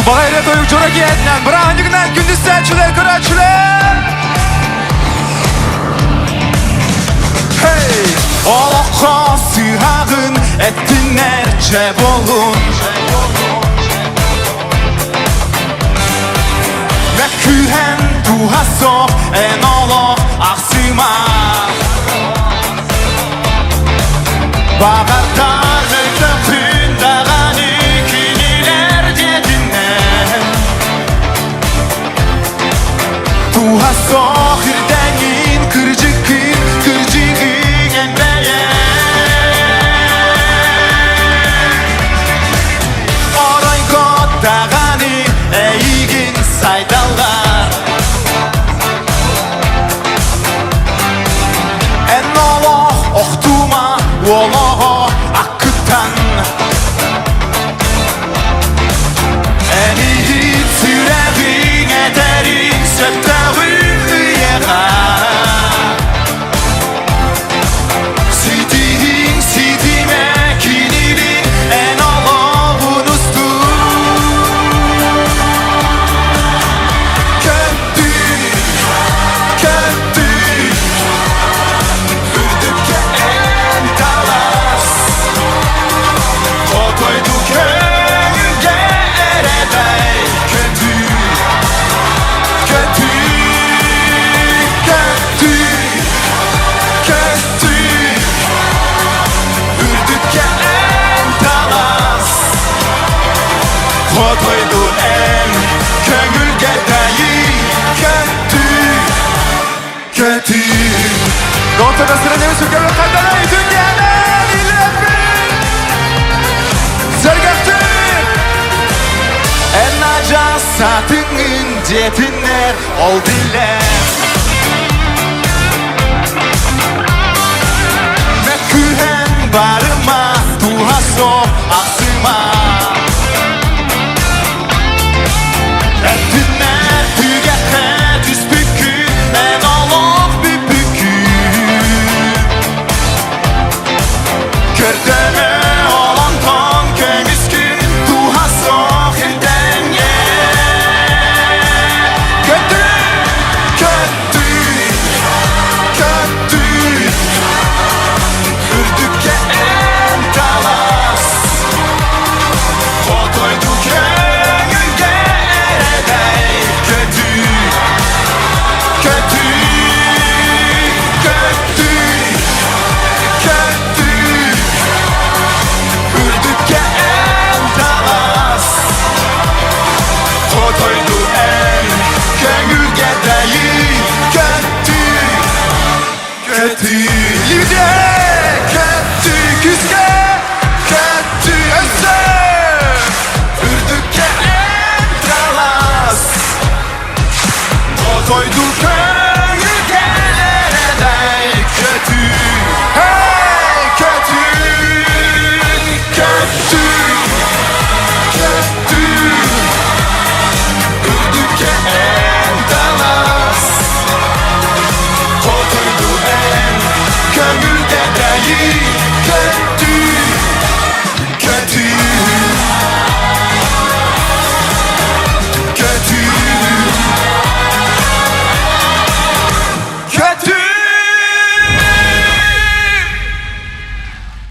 Bağayla doyuk çorak yetinen Bırakındıkından gündüz selçüler kıraçüler. Hey! Olakka sığağın ettinler cebolun. Ve kühen duhaso en olak aksıma. Bağırdan ötüpün dağın ikiniler dedinler. Duhaso hırdenin kırcıkın kırcıkın enbeye. Orayko dağını eğigin saydallar. En olak ohtuma olağa akıtan. En iyi süreğin ederin söktüğün yere. Sidiğin sidime kinilin en olağın üstü. Kötü, kötü ürdükçe en talas. Kotoydu köyünge erebey. Kötü, kötü, kötü, kötü ürdükçe en talas. Kotoydu en köngülge değil. Kötü, kötü. Ortada sıra ne sürgün kadar dünyanın ilerin. Sergahtı. En aca satının cetinler ol diller. Ve kühen barıma duhaso aksıma. Ettinler tügete tüspükü en olak bir bükü. Kördeme olan ton kömüskün duhaso hilden ye. Kötü, kötü, kötü ürdükçe en talas. Kotoydu köyünge erebey. Kötü, kötü, kötü, kötü ürdükçe en talas. Kotoydu en köngülge değil. Kötü, kötü Livide kötü küske. Kötü özler ürdükçe en talas. Kotoydu